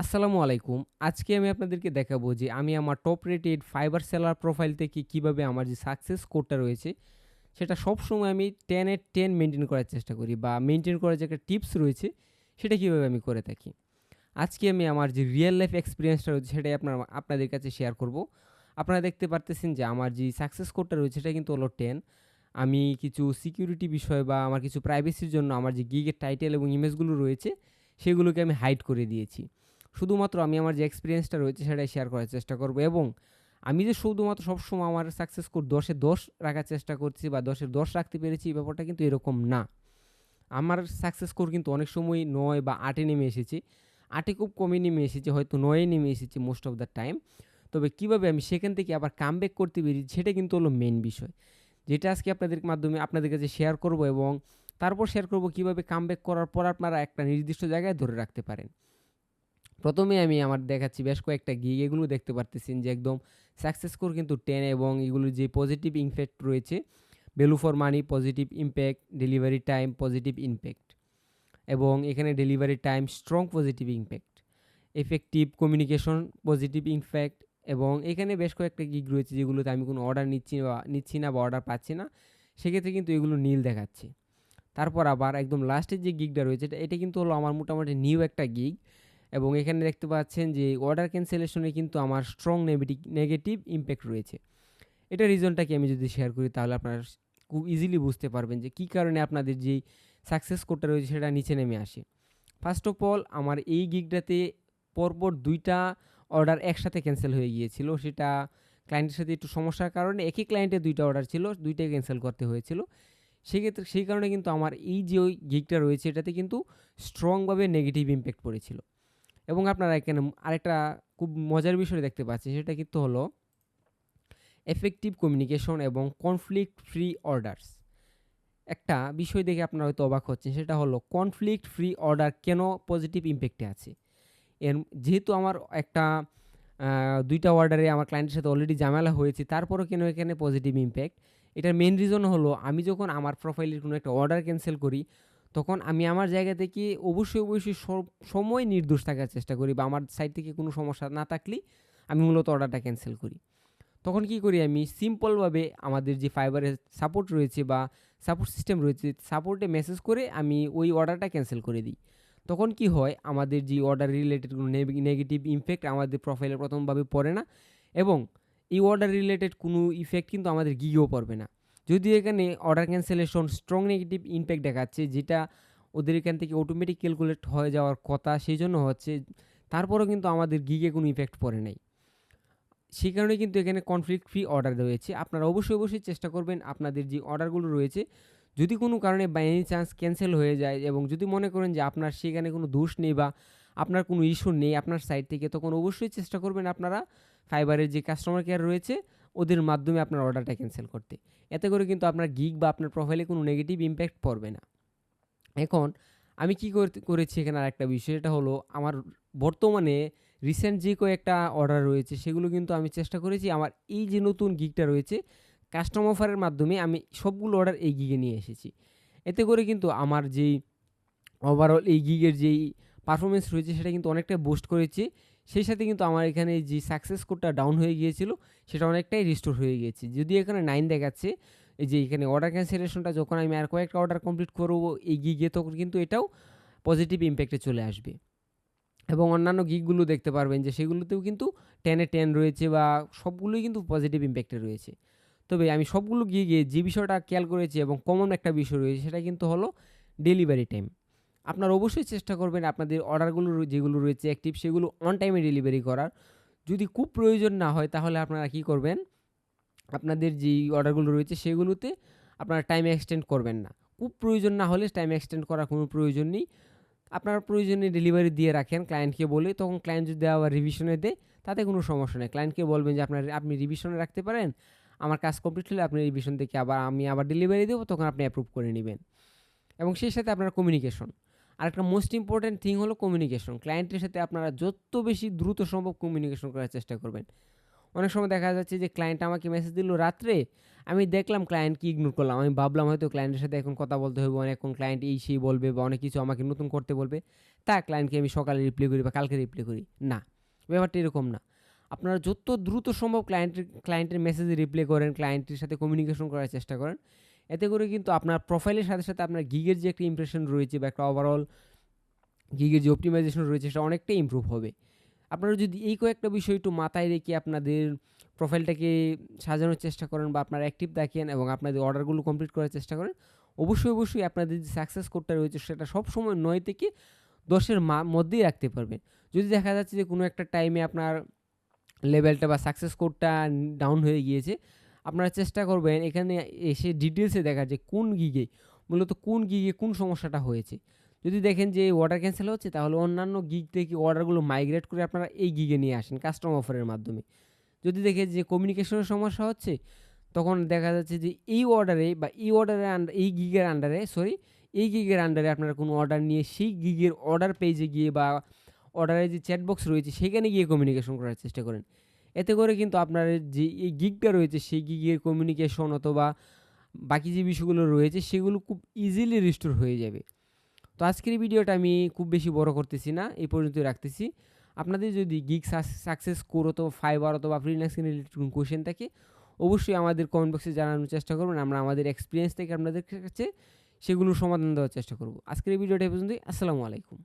আসসালামু আলাইকুম। আজকে আমি আপনাদেরকে দেখাবো যে আমি আমার top rated fibre seller profile থেকে কিভাবে আমার যে সাকসেস কোডটা রয়েছে সেটা সবসময় আমি 10 এর 10 মেইনটেইন করার চেষ্টা করি বা মেইনটেইন করার যে একটা টিপস রয়েছে সেটা কিভাবে আমি করে থাকি। আজকে আমি আমার যে রিয়াল লাইফ এক্সপেরিয়েন্সটা রয়েছে সেটাই আপনাদের কাছে শেয়ার করব। আপনারা দেখতে পারতেছেন যে আমার যে সাকসেস কোডটা রয়েছে সেটা কিন্তু হলো 10। আমি কিছু সিকিউরিটি বিষয় বা আমার কিছু প্রাইভেসির জন্য আমার যে গিগের টাইটেল এবং ইমেজগুলো রয়েছে সেগুলোকে আমি হাইড করে দিয়েছি। শুধুমাত্র আমি আমার যে এক্সপেরিয়েন্সটা রয়েছে সেটাই শেয়ার করার চেষ্টা করব এবং আমি যে শুধুমাত্র সবসময় আমার সাকসেস কোড 10 এ 10 রাখার চেষ্টা করছি বা 10 এর 10 রাখতে পেরেছি এই ব্যাপারটা কিন্তু এরকম না। আমার সাকসেস স্কোর কিন্তু অনেক সময় 9 বা 8 এ নেমে এসেছে। 8 এ খুব কমই নেমে এসেছে, হয়তো 9 এ নেমে এসেছে মোস্ট অফ দ্য টাইম। তবে কিভাবে আমি সেখান থেকে আবার কামব্যাক করতে পেরেছি সেটা কিন্তু হলো মেইন বিষয়। যেটা আজকে আপনাদের মাধ্যমে আপনাদের কাছে শেয়ার করব এবং তারপর শেয়ার করব কিভাবে কামব্যাক করার পর আপনারা একটা নির্দিষ্ট জায়গায় ধরে রাখতে পারেন। প্রথমে আমি আমার দেখাচ্ছি বেশ কয়েকটা গিগ, এগুলো দেখতে পারতেছেন যে একদম সাকসেস স্কোর কিন্তু 10 এবং এগুলোর যে পজিটিভ ইমপ্যাক্ট রয়েছে, value for money positive impact, delivery time positive impact এবং এখানে delivery time strong positive impact, effective communication positive impact এবং এখানে বেশ কয়েকটা গিগ রয়েছে যেগুলোতে আমি কোনো অর্ডার নিচ্ছি না বা অর্ডার পাচ্ছি না, সেক্ষেত্রে কিন্তু এগুলো নীল দেখাচ্ছে। তারপর আবার একদম লাস্টের যে গিগটা রয়েছে এটা কিন্তু হলো আমার মোটামুটি নিউ একটা গিগ এবং এখানে দেখতে পাচ্ছেন যে অর্ডার ক্যান্সেলেশনে কিন্তু আমার স্ট্রং নেগেটিভ ইমপ্যাক্ট রয়েছে। এটা রিজনটা কি আমি যদি শেয়ার করি তাহলে আপনারা খুব ইজিলি বুঝতে পারবেন যে কী কারণে আপনাদের যেই সাকসেস কোডটা রয়েছে সেটা নিচে নেমে আসে। ফার্স্ট অফ অল আমার এই গিগটাতে পরপর 2টা অর্ডার একসাথে ক্যান্সেল হয়ে গিয়েছিল। সেটা ক্লায়েন্টের সাথে একটু সমস্যার কারণে একই ক্লায়েন্টের 2টা অর্ডার ছিল, 2টাই ক্যান্সেল করতে হয়েছিল। সেক্ষেত্রে সেই কারণে কিন্তু আমার এই যে ওই গিগটা রয়েছে এটাতে কিন্তু স্ট্রংভাবে নেগেটিভ ইমপ্যাক্ট পড়েছিল। এবং আপনারা এখানে আরেকটা খুব মজার বিষয় দেখতে পাচ্ছেন, সেটা কিন্তু হলো এফেক্টিভ কমিউনিকেশন এবং কনফ্লিক্ট ফ্রি অর্ডারস। একটা বিষয় দেখে আপনারা হয়তো অবাক হচ্ছেন, সেটা হলো কনফ্লিক্ট ফ্রি অর্ডার কেন পজিটিভ ইমপ্যাক্টে আছে। এর যেহেতু আমার একটা 2টা অর্ডারে আমার ক্লায়েন্টের সাথে অলরেডি ঝামেলা হয়েছে, তারপরও কেন এখানে পজিটিভ ইমপ্যাক্ট? এটার মেইন রিজন হলো আমি যখন আমার প্রোফাইলের কোনো একটা অর্ডার ক্যানসেল করি, তখন আমি আমার জায়গা থেকে অবশ্যই সময় নির্দোষ থাকার চেষ্টা করি বা আমার সাইড থেকে কোনো সমস্যা না থাকলেই আমি মূলত অর্ডারটা ক্যানসেল করি। তখন কি করি আমি সিম্পলভাবে আমাদের যে ফাইবারের সাপোর্ট রয়েছে বা সাপোর্ট সিস্টেম রয়েছে, সাপোর্টে মেসেজ করে আমি ওই অর্ডারটা ক্যানসেল করে দিই। তখন কি হয়, আমাদের যে অর্ডার রিলেটেড কোনো নেগেটিভ ইমপ্যাক্ট আমাদের প্রোফাইলে প্রথমভাবে পড়ে না এবং এই অর্ডার রিলেটেড কোনো ইফেক্ট কিন্তু আমাদের গিয়েও পড়বে না। যদিও এখানে order cancellation strong negative impact দেখাচ্ছে, যেটা ওদের এখান থেকে অটোমেটিক ক্যালকুলেট হয়ে যাওয়ার কথা, সেই জন্য হচ্ছে, তারপরেও কিন্তু আমাদের গিগে কোনো ইফেক্ট পড়ে নাই। সেই কারণে কিন্তু এখানে কনফ্লিক্ট ফ্রি অর্ডার রয়েছে। আপনারা অবশ্যই চেষ্টা করবেন আপনাদের যে অর্ডারগুলো রয়েছে, যদি কোনো কারণে বাই এনি চান্স ক্যানসেল হয়ে যায় এবং যদি মনে করেন যে আপনার সেখানে কোনো দোষ নেই বা আপনার কোনো ইস্যু নেই আপনার সাইড থেকে, তখন অবশ্যই চেষ্টা করবেন আপনারা ফাইবারের যে কাস্টমার কেয়ার রয়েছে ওদের মাধ্যমে আপনার অর্ডারটা ক্যানসেল করতে। এতে করে কিন্তু আপনার গিগ বা আপনার প্রোফাইলে কোনো নেগেটিভ ইমপ্যাক্ট পড়বে না। এখন আমি কি করেছি এখানে আরেকটা বিষয়, এটা হলো আমার বর্তমানে রিসেন্ট যে কয়েকটা অর্ডার রয়েছে সেগুলো কিন্তু আমি চেষ্টা করেছি আমার এই যে নতুন গিগটা রয়েছে কাস্টম অফারের মাধ্যমে আমি সবগুলো অর্ডার এই গিগে নিয়ে এসেছি। এতে করে কিন্তু আমার যেই ওভারঅল এই গিগের যেই পারফরমেন্স রয়েছে সেটা কিন্তু অনেকটাই বুস্ট করেছে। সেই সাথে কিন্তু আমার এখানে যে সাকসেস কোডটা ডাউন হয়ে গিয়েছিল সেটা অনেকটাই রিস্টোর হয়ে গিয়েছে। যদিও এখানে 9 দেখাচ্ছে, এই যে এখানে অর্ডার ক্যান্সেলেশনটা যখন আমি আর কয়েকটা অর্ডার কমপ্লিট করবো এই গিগে, তখন কিন্তু এটাও পজিটিভ ইমপ্যাক্টে চলে আসবে। এবং অন্যান্য গিগগুলো দেখতে পারবেন যে সেগুলোতেও কিন্তু 10 এ 10 রয়েছে বা সবগুলোই কিন্তু পজিটিভ ইমপ্যাক্টে রয়েছে। তবে আমি সবগুলো গিগে যে বিষয়টা খেয়াল করেছি এবং কমন একটা বিষয় রয়েছে সেটা কিন্তু হলো ডেলিভারি টাইম। আপনারা অবশ্যই চেষ্টা করবেন আপনাদের অর্ডারগুলো যেগুলো রয়েছে অ্যাক্টিভ সেগুলো অন টাইমে ডেলিভারি করার। যদি খুব প্রয়োজন না হয় তাহলে আপনারা কি করবেন, আপনাদের যেই অর্ডারগুলো রয়েছে সেগুলোতে আপনারা টাইম এক্সটেন্ড করবেন না। খুব প্রয়োজন না হলে টাইম এক্সটেন্ড করার কোনো প্রয়োজন নেই। আপনার প্রয়োজনে ডেলিভারি দিয়ে রাখেন ক্লায়েন্টকে বলে, তখন ক্লায়েন্ট যদি আবার রিভিশনে দেয় তাতে কোনো সমস্যা নেই। ক্লায়েন্টকে বলবেন যে আপনি রিভিশনে রাখতে পারেন, আমার কাজ কমপ্লিট হলে আপনি রিভিশন থেকে আমি আবার ডেলিভারি দেবো, তখন আপনি অ্যাপ্রুভ করে নেবেন। এবং সেই সাথে আপনার কমিউনিকেশন, আরেকটা মোস্ট ইম্পর্ট্যান্ট থিং হলো কমিউনিকেশন। ক্লায়েন্টের সাথে আপনারা যত বেশি দ্রুত সম্ভব কমিউনিকেশন করার চেষ্টা করবেন। অনেক সময় দেখা যাচ্ছে যে ক্লায়েন্ট আমাকে মেসেজ দিল রাত্রে, আমি দেখলাম ক্লায়েন্টকে ইগনোর করলাম। আমি ভাবলাম হয়তো ক্লায়েন্টের সাথে এখন কথা বলতে হবে, অনেকক্ষণ ক্লায়েন্ট এই সেই বলবে বা অনেক কিছু আমাকে নতুন করতে বলবে। তা ক্লায়েন্টকে আমি সকালে রিপ্লাই করি বা কালকে রিপ্লাই করি। না, ব্যাপারটা এরকম না। আপনারা যত দ্রুত সম্ভব ক্লায়েন্টের মেসেজে রিপ্লাই করেন, ক্লায়েন্টের সাথে কমিউনিকেশন করার চেষ্টা করেন। এতে করে কিন্তু আপনার প্রোফাইলের সাথে, সাথে আপনার গিগের যে একটা ইমপ্রেশন রয়েছে বা একটা ওভারঅল গিগের যে অপটিমাইজেশন রয়েছে সেটা অনেকটাই ইমপ্রুভ হবে। আপনারা যদি এই কয়েকটা বিষয় একটু মাথায় রেখে আপনাদের প্রোফাইলটাকে সাজানোর চেষ্টা করেন বা আপনারা অ্যাক্টিভ দেখেন এবং আপনাদের অর্ডারগুলো কমপ্লিট করার চেষ্টা করেন, অবশ্যই আপনাদের যে সাকসেস কোডটা রয়েছে সেটা সবসময় ৯ থেকে ১০ এর মধ্যেই রাখতে পারবেন। যদি দেখা যাচ্ছে যে কোনো একটা টাইমে আপনার লেভেলটা বা সাকসেস কোডটা ডাউন হয়ে গিয়েছে, আপনারা চেষ্টা করবেন এখানে এসে ডিটেলসে দেখার যে মূলত কোন গিগে কোন সমস্যাটা হয়েছে। যদি দেখেন যে অর্ডার ক্যান্সেল হচ্ছে, তাহলে অন্যান্য গিগ থেকে অর্ডারগুলো মাইগ্রেট করে আপনারা এই গিগে নিয়ে আসেন কাস্টম অফারের মাধ্যমে। যদি দেখেন যে কমিউনিকেশনের সমস্যা হচ্ছে, তখন দেখা যাচ্ছে যে এই অর্ডারে বা এই গিগের আন্ডারে আপনারা কোনো অর্ডার নিয়ে সেই গিগের অর্ডার পেজে গিয়ে বা অর্ডারের যে চ্যাট বক্স রয়েছে সেখানে গিয়ে কমিউনিকেশন করার চেষ্টা করেন। এতে করে কিন্তু আপনার যে এই গিগটা রয়েছে সেই গিগের কমিউনিকেশন অথবা বাকি যে বিষয়গুলো রয়েছে সেগুলো খুব ইজিলি রিস্টোর হয়ে যাবে। তো আজকের এই ভিডিওটা আমি খুব বেশি বড় করতেছি না, এই পর্যন্তই রাখতেছি। আপনাদের যদি গিগ সাকসেস কোর অথবা ফাইবার অথবা ফ্রিল্যান্সিং রিলেটেড কোনো কোয়েশ্চেন থাকে, অবশ্যই আমাদের কমেন্ট বক্সে জানানোর চেষ্টা করবেন। আমরা আমাদের এক্সপিরিয়েন্স থেকে আপনাদের কাছে সেগুলোর সমাধান দেওয়ার চেষ্টা করব। আজকের এই ভিডিওটা এই পর্যন্তই। আসসালামু আলাইকুম।